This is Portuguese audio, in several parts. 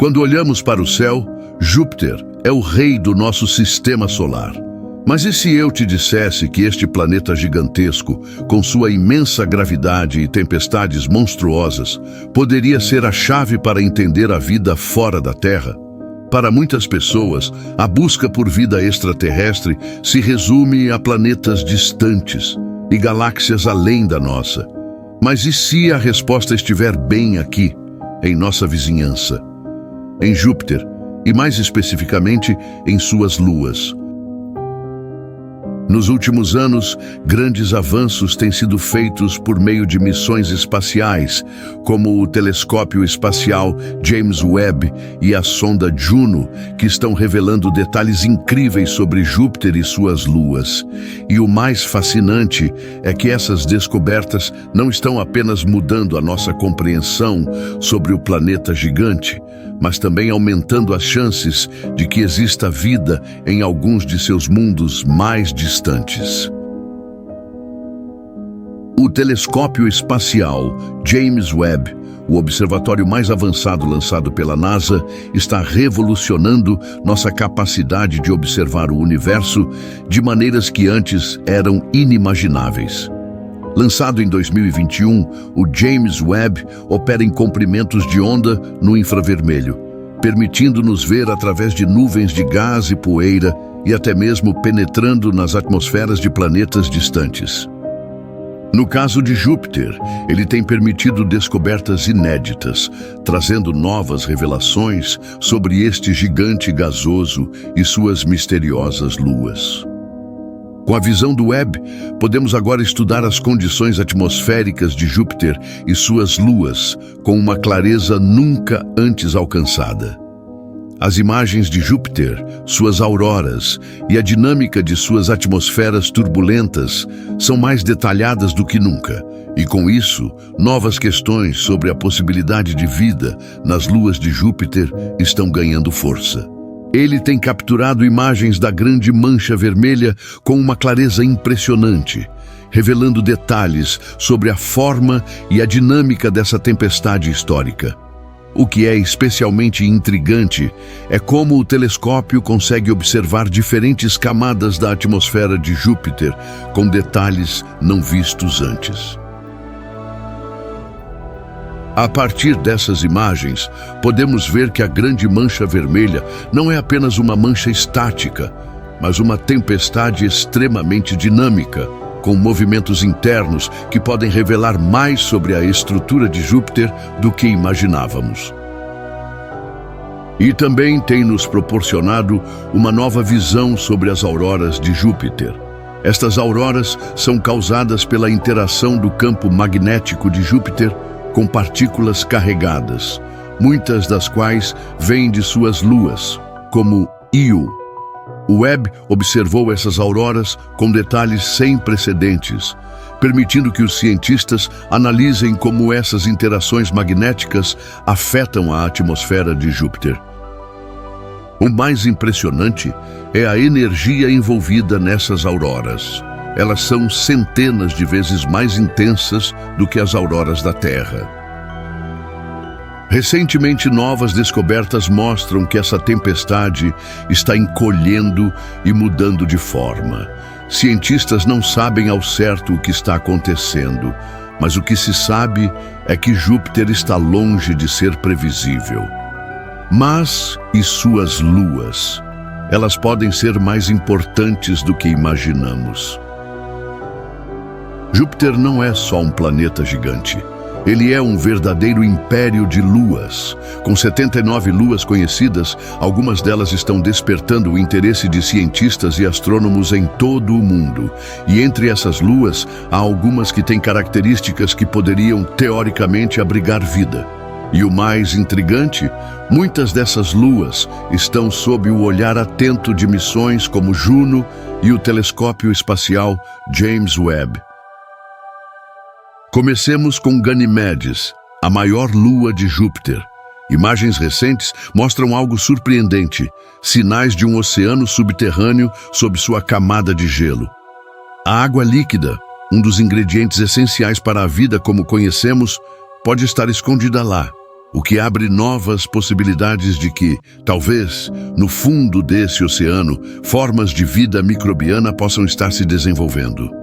Quando olhamos para o céu, Júpiter é o rei do nosso sistema solar. Mas e se eu te dissesse que este planeta gigantesco, com sua imensa gravidade e tempestades monstruosas, poderia ser a chave para entender a vida fora da Terra? Para muitas pessoas, a busca por vida extraterrestre se resume a planetas distantes e galáxias além da nossa. Mas e se a resposta estiver bem aqui, em nossa vizinhança? Em Júpiter, e mais especificamente em suas luas. Nos últimos anos, grandes avanços têm sido feitos por meio de missões espaciais, como o telescópio espacial James Webb e a sonda Juno, que estão revelando detalhes incríveis sobre Júpiter e suas luas. E o mais fascinante é que essas descobertas não estão apenas mudando a nossa compreensão sobre o planeta gigante, mas também aumentando as chances de que exista vida em alguns de seus mundos mais distantes. O telescópio espacial James Webb, o observatório mais avançado lançado pela NASA, está revolucionando nossa capacidade de observar o universo de maneiras que antes eram inimagináveis. Lançado em 2021, o James Webb opera em comprimentos de onda no infravermelho, permitindo-nos ver através de nuvens de gás e poeira e até mesmo penetrando nas atmosferas de planetas distantes. No caso de Júpiter, ele tem permitido descobertas inéditas, trazendo novas revelações sobre este gigante gasoso e suas misteriosas luas. Com a visão do Webb, podemos agora estudar as condições atmosféricas de Júpiter e suas luas com uma clareza nunca antes alcançada. As imagens de Júpiter, suas auroras e a dinâmica de suas atmosferas turbulentas são mais detalhadas do que nunca, e com isso, novas questões sobre a possibilidade de vida nas luas de Júpiter estão ganhando força. Ele tem capturado imagens da grande mancha vermelha com uma clareza impressionante, revelando detalhes sobre a forma e a dinâmica dessa tempestade histórica. O que é especialmente intrigante é como o telescópio consegue observar diferentes camadas da atmosfera de Júpiter com detalhes não vistos antes. A partir dessas imagens, podemos ver que a grande mancha vermelha não é apenas uma mancha estática, mas uma tempestade extremamente dinâmica, com movimentos internos que podem revelar mais sobre a estrutura de Júpiter do que imaginávamos. E também tem nos proporcionado uma nova visão sobre as auroras de Júpiter. Estas auroras são causadas pela interação do campo magnético de Júpiter com partículas carregadas, muitas das quais vêm de suas luas, como Io. O Webb observou essas auroras com detalhes sem precedentes, permitindo que os cientistas analisem como essas interações magnéticas afetam a atmosfera de Júpiter. O mais impressionante é a energia envolvida nessas auroras. Elas são centenas de vezes mais intensas do que as auroras da Terra. Recentemente, novas descobertas mostram que essa tempestade está encolhendo e mudando de forma. Cientistas não sabem ao certo o que está acontecendo, mas o que se sabe é que Júpiter está longe de ser previsível. Mas e suas luas? Elas podem ser mais importantes do que imaginamos. Júpiter não é só um planeta gigante. Ele é um verdadeiro império de luas. Com 79 luas conhecidas, algumas delas estão despertando o interesse de cientistas e astrônomos em todo o mundo. E entre essas luas, há algumas que têm características que poderiam, teoricamente, abrigar vida. E o mais intrigante, muitas dessas luas estão sob o olhar atento de missões como Juno e o telescópio espacial James Webb. Comecemos com Ganimedes, a maior lua de Júpiter. Imagens recentes mostram algo surpreendente, sinais de um oceano subterrâneo sob sua camada de gelo. A água líquida, um dos ingredientes essenciais para a vida como conhecemos, pode estar escondida lá. o que abre novas possibilidades de que, talvez, no fundo desse oceano, formas de vida microbiana possam estar se desenvolvendo.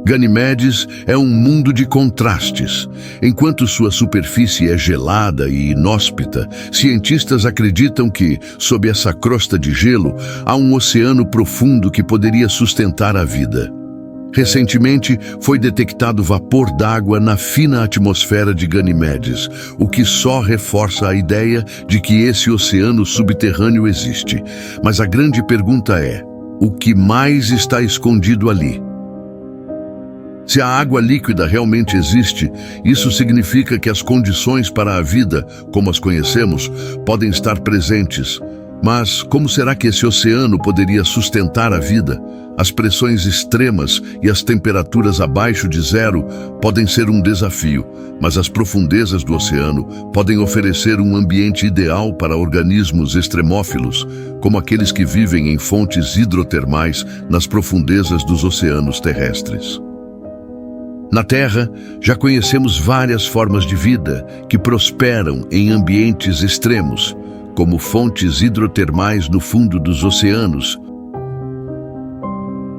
Ganimedes é um mundo de contrastes. Enquanto sua superfície é gelada e inóspita, cientistas acreditam que, sob essa crosta de gelo, há um oceano profundo que poderia sustentar a vida. Recentemente, foi detectado vapor d'água na fina atmosfera de Ganimedes, o que só reforça a ideia de que esse oceano subterrâneo existe. Mas a grande pergunta é: o que mais está escondido ali? Se a água líquida realmente existe, isso significa que as condições para a vida, como as conhecemos, podem estar presentes. Mas como será que esse oceano poderia sustentar a vida? As pressões extremas e as temperaturas abaixo de zero podem ser um desafio, mas as profundezas do oceano podem oferecer um ambiente ideal para organismos extremófilos, como aqueles que vivem em fontes hidrotermais nas profundezas dos oceanos terrestres. Na Terra, já conhecemos várias formas de vida que prosperam em ambientes extremos, como fontes hidrotermais no fundo dos oceanos,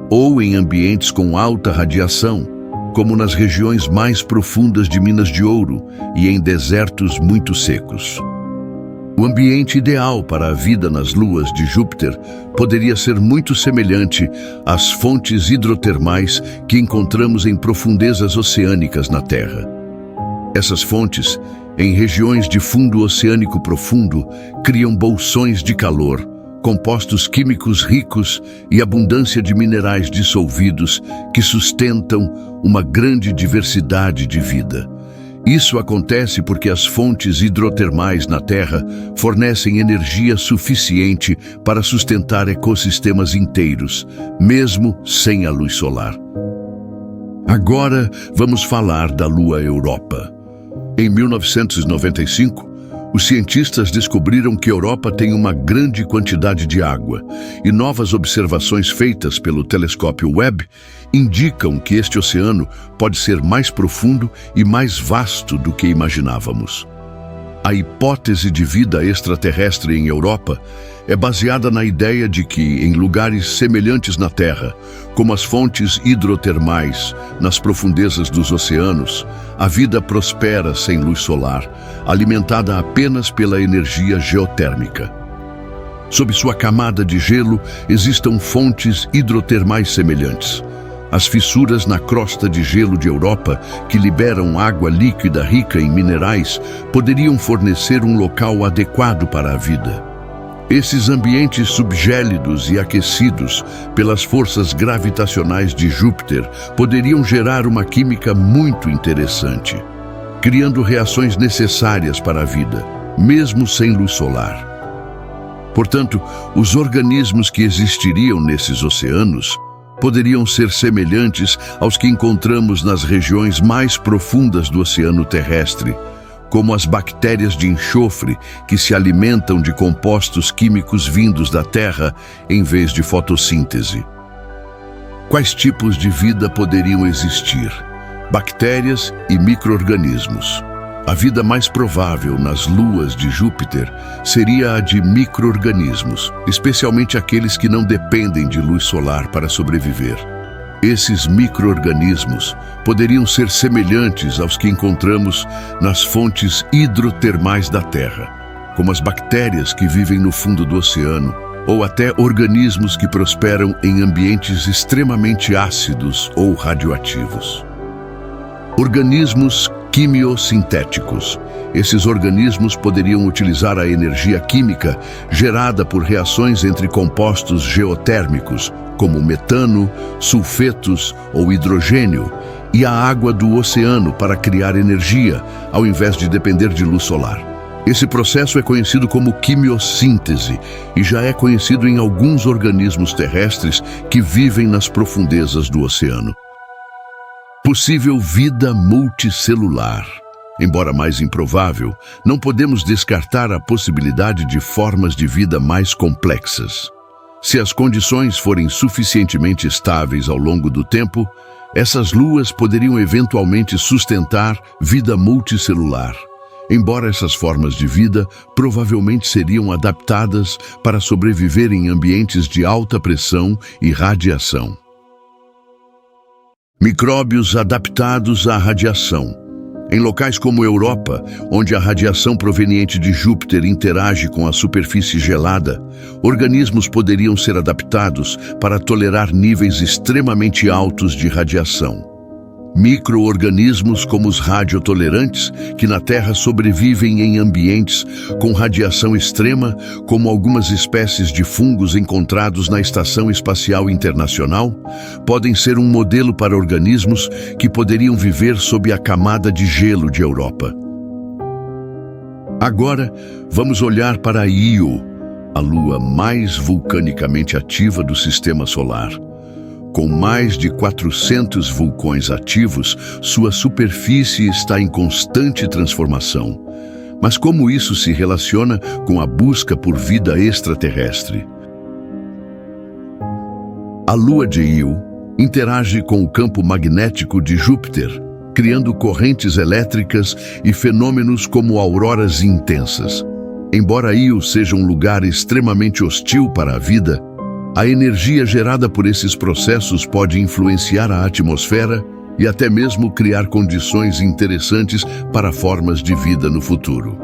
ou em ambientes com alta radiação, como nas regiões mais profundas de Minas de Ouro e em desertos muito secos. O ambiente ideal para a vida nas luas de Júpiter poderia ser muito semelhante às fontes hidrotermais que encontramos em profundezas oceânicas na Terra. Essas fontes, em regiões de fundo oceânico profundo, criam bolsões de calor, compostos químicos ricos e abundância de minerais dissolvidos que sustentam uma grande diversidade de vida. Isso acontece porque as fontes hidrotermais na Terra fornecem energia suficiente para sustentar ecossistemas inteiros, mesmo sem a luz solar. Agora vamos falar da Lua Europa. Em 1995, os cientistas descobriram que Europa tem uma grande quantidade de água, e novas observações feitas pelo telescópio Webb indicam que este oceano pode ser mais profundo e mais vasto do que imaginávamos. A hipótese de vida extraterrestre em Europa é baseada na ideia de que, em lugares semelhantes na Terra, como as fontes hidrotermais nas profundezas dos oceanos, a vida prospera sem luz solar, alimentada apenas pela energia geotérmica. Sob sua camada de gelo, existam fontes hidrotermais semelhantes. As fissuras na crosta de gelo de Europa, que liberam água líquida rica em minerais, poderiam fornecer um local adequado para a vida. Esses ambientes subgélidos e aquecidos pelas forças gravitacionais de Júpiter poderiam gerar uma química muito interessante, criando reações necessárias para a vida, mesmo sem luz solar. Portanto, os organismos que existiriam nesses oceanos poderiam ser semelhantes aos que encontramos nas regiões mais profundas do oceano terrestre, como as bactérias de enxofre que se alimentam de compostos químicos vindos da Terra em vez de fotossíntese. Quais tipos de vida poderiam existir? Bactérias e micro-organismos. A vida mais provável nas luas de Júpiter seria a de micro-organismos, especialmente aqueles que não dependem de luz solar para sobreviver. Esses micro-organismos poderiam ser semelhantes aos que encontramos nas fontes hidrotermais da Terra, como as bactérias que vivem no fundo do oceano, ou até organismos que prosperam em ambientes extremamente ácidos ou radioativos. Organismos quimiosintéticos. Esses organismos poderiam utilizar a energia química gerada por reações entre compostos geotérmicos, como metano, sulfetos ou hidrogênio, e a água do oceano para criar energia, ao invés de depender de luz solar. Esse processo é conhecido como quimiossíntese e já é conhecido em alguns organismos terrestres que vivem nas profundezas do oceano. Possível vida multicelular. Embora mais improvável, não podemos descartar a possibilidade de formas de vida mais complexas. Se as condições forem suficientemente estáveis ao longo do tempo, essas luas poderiam eventualmente sustentar vida multicelular. embora essas formas de vida provavelmente seriam adaptadas para sobreviver em ambientes de alta pressão e radiação. Micróbios adaptados à radiação. Em locais como Europa, onde a radiação proveniente de Júpiter interage com a superfície gelada, organismos poderiam ser adaptados para tolerar níveis extremamente altos de radiação. Micro-organismos como os radiotolerantes, que na Terra sobrevivem em ambientes com radiação extrema, como algumas espécies de fungos encontrados na Estação Espacial Internacional, podem ser um modelo para organismos que poderiam viver sob a camada de gelo de Europa. Agora, vamos olhar para Io, a lua mais vulcanicamente ativa do Sistema Solar. Com mais de 400 vulcões ativos, sua superfície está em constante transformação. Mas como isso se relaciona com a busca por vida extraterrestre? A lua de Io interage com o campo magnético de Júpiter, criando correntes elétricas e fenômenos como auroras intensas. Embora Io seja um lugar extremamente hostil para a vida, a energia gerada por esses processos pode influenciar a atmosfera e até mesmo criar condições interessantes para formas de vida no futuro.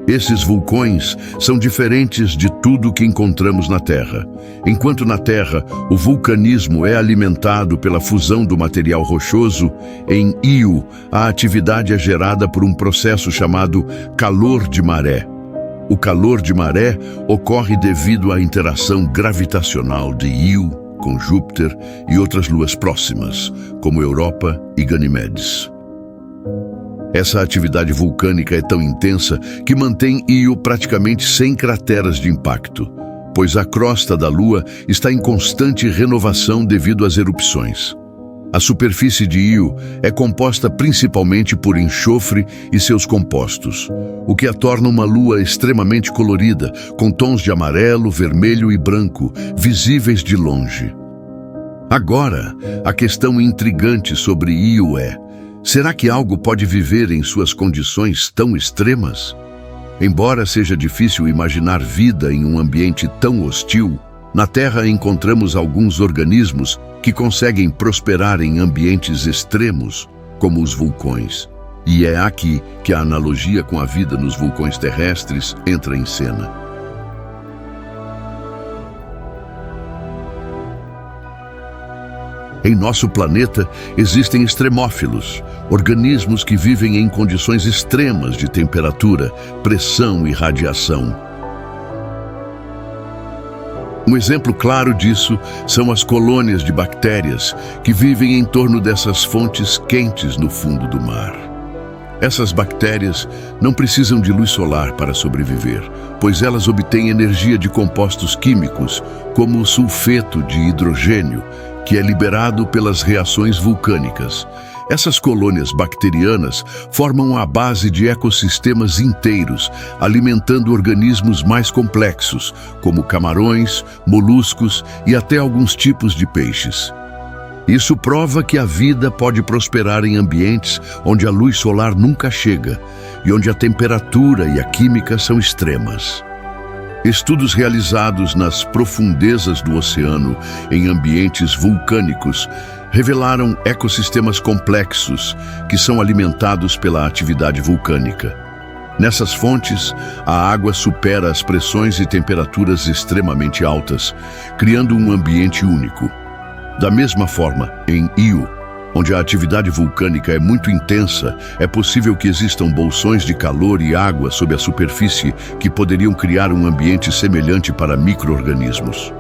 Esses vulcões são diferentes de tudo que encontramos na Terra. Enquanto na Terra, o vulcanismo é alimentado pela fusão do material rochoso, em Io, a atividade é gerada por um processo chamado calor de maré. O calor de maré ocorre devido à interação gravitacional de Io com Júpiter e outras luas próximas, como Europa e Ganimedes. Essa atividade vulcânica é tão intensa que mantém Io praticamente sem crateras de impacto, pois a crosta da Lua está em constante renovação devido às erupções. A superfície de Io é composta principalmente por enxofre e seus compostos, o que a torna uma lua extremamente colorida, com tons de amarelo, vermelho e branco, visíveis de longe. Agora, a questão intrigante sobre Io é: será que algo pode viver em suas condições tão extremas? Embora seja difícil imaginar vida em um ambiente tão hostil, na Terra encontramos alguns organismos que conseguem prosperar em ambientes extremos, como os vulcões. E é aqui que a analogia com a vida nos vulcões terrestres entra em cena. Em nosso planeta existem extremófilos, organismos que vivem em condições extremas de temperatura, pressão e radiação. Um exemplo claro disso são as colônias de bactérias que vivem em torno dessas fontes quentes no fundo do mar. Essas bactérias não precisam de luz solar para sobreviver, pois elas obtêm energia de compostos químicos, como o sulfeto de hidrogênio, que é liberado pelas reações vulcânicas. Essas colônias bacterianas formam a base de ecossistemas inteiros, alimentando organismos mais complexos, como camarões, moluscos e até alguns tipos de peixes. Isso prova que a vida pode prosperar em ambientes onde a luz solar nunca chega e onde a temperatura e a química são extremas. Estudos realizados nas profundezas do oceano, em ambientes vulcânicos, revelaram ecossistemas complexos que são alimentados pela atividade vulcânica. Nessas fontes, a água supera as pressões e temperaturas extremamente altas, criando um ambiente único. Da mesma forma, em Io, onde a atividade vulcânica é muito intensa, é possível que existam bolsões de calor e água sob a superfície que poderiam criar um ambiente semelhante para micro-organismos.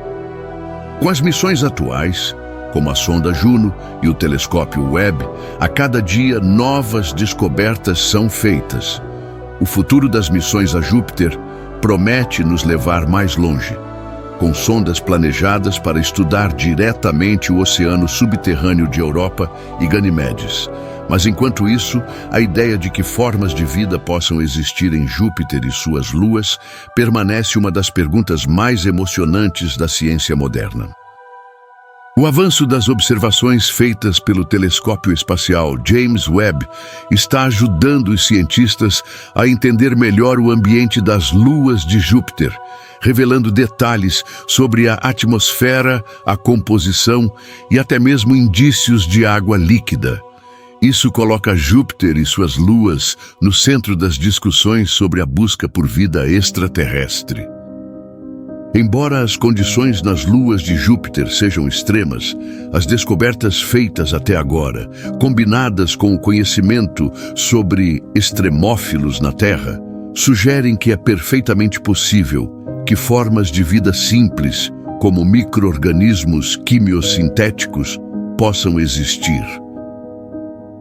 Com as missões atuais, como a sonda Juno e o telescópio Webb, a cada dia novas descobertas são feitas. O futuro das missões a Júpiter promete nos levar mais longe, com sondas planejadas para estudar diretamente o oceano subterrâneo de Europa e Ganimedes. Mas enquanto isso, a ideia de que formas de vida possam existir em Júpiter e suas luas permanece uma das perguntas mais emocionantes da ciência moderna. O avanço das observações feitas pelo telescópio espacial James Webb está ajudando os cientistas a entender melhor o ambiente das luas de Júpiter, revelando detalhes sobre a atmosfera, a composição e até mesmo indícios de água líquida. Isso coloca Júpiter e suas luas no centro das discussões sobre a busca por vida extraterrestre. Embora as condições nas luas de Júpiter sejam extremas, as descobertas feitas até agora, combinadas com o conhecimento sobre extremófilos na Terra, sugerem que é perfeitamente possível que formas de vida simples, como micro-organismos quimiosintéticos, possam existir.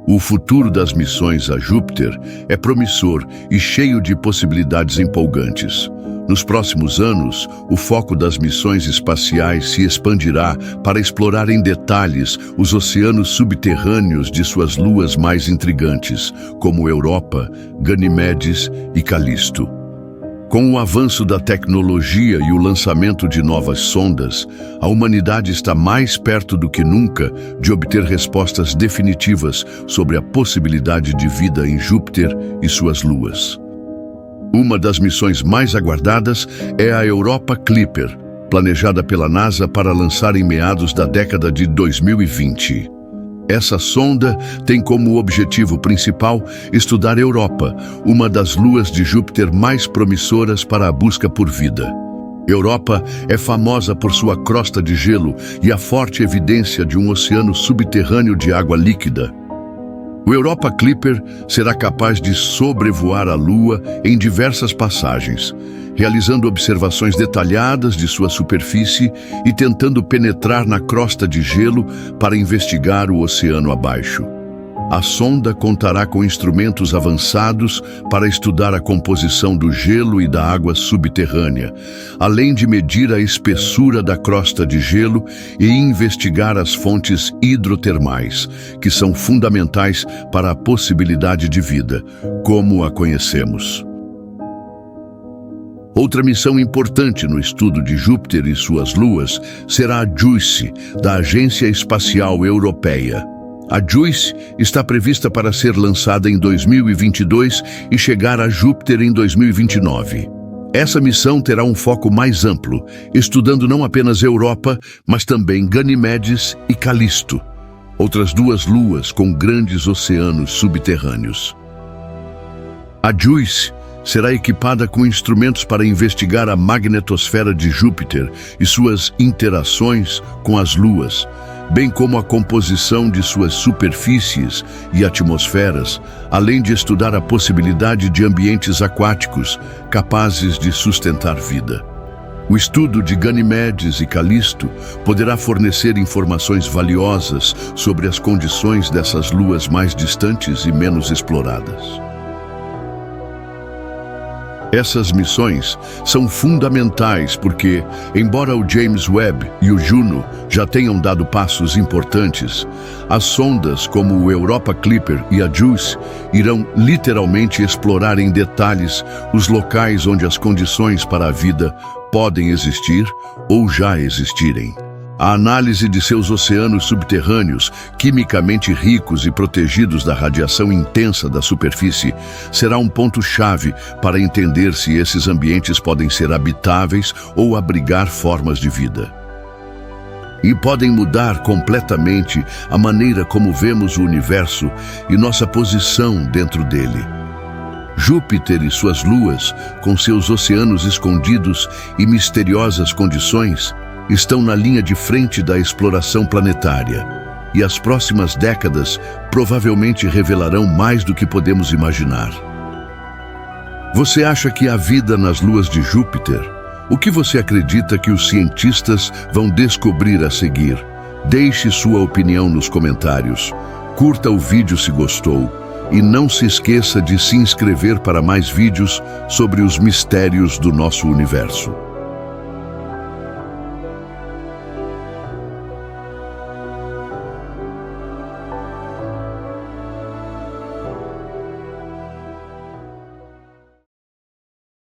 O futuro das missões a Júpiter é promissor e cheio de possibilidades empolgantes. Nos próximos anos, o foco das missões espaciais se expandirá para explorar em detalhes os oceanos subterrâneos de suas luas mais intrigantes, como Europa, Ganimedes e Calisto. Com o avanço da tecnologia e o lançamento de novas sondas, a humanidade está mais perto do que nunca de obter respostas definitivas sobre a possibilidade de vida em Júpiter e suas luas. Uma das missões mais aguardadas é a Europa Clipper, planejada pela NASA para lançar em meados da década de 2020. Essa sonda tem como objetivo principal estudar Europa, uma das luas de Júpiter mais promissoras para a busca por vida. Europa é famosa por sua crosta de gelo e a forte evidência de um oceano subterrâneo de água líquida. O Europa Clipper será capaz de sobrevoar a Lua em diversas passagens, realizando observações detalhadas de sua superfície e tentando penetrar na crosta de gelo para investigar o oceano abaixo. A sonda contará com instrumentos avançados para estudar a composição do gelo e da água subterrânea, além de medir a espessura da crosta de gelo e investigar as fontes hidrotermais, que são fundamentais para a possibilidade de vida, como a conhecemos. Outra missão importante no estudo de Júpiter e suas luas será a JUICE, da Agência Espacial Europeia. A JUICE está prevista para ser lançada em 2022 e chegar a Júpiter em 2029. Essa missão terá um foco mais amplo, estudando não apenas Europa, mas também Ganimedes e Calisto, outras duas luas com grandes oceanos subterrâneos. A JUICE será equipada com instrumentos para investigar a magnetosfera de Júpiter e suas interações com as luas, bem como a composição de suas superfícies e atmosferas, além de estudar a possibilidade de ambientes aquáticos capazes de sustentar vida. O estudo de Ganimedes e Calisto poderá fornecer informações valiosas sobre as condições dessas luas mais distantes e menos exploradas. Essas missões são fundamentais porque, embora o James Webb e o Juno já tenham dado passos importantes, as sondas como o Europa Clipper e a JUICE irão literalmente explorar em detalhes os locais onde as condições para a vida podem existir ou já existirem. A análise de seus oceanos subterrâneos, quimicamente ricos e protegidos da radiação intensa da superfície, será um ponto-chave para entender se esses ambientes podem ser habitáveis ou abrigar formas de vida. E podem mudar completamente a maneira como vemos o universo e nossa posição dentro dele. Júpiter e suas luas, com seus oceanos escondidos e misteriosas condições, estão na linha de frente da exploração planetária, e as próximas décadas provavelmente revelarão mais do que podemos imaginar. Você acha que há vida nas luas de Júpiter? O que você acredita que os cientistas vão descobrir a seguir? Deixe sua opinião nos comentários. Curta o vídeo se gostou e não se esqueça de se inscrever para mais vídeos sobre os mistérios do nosso universo.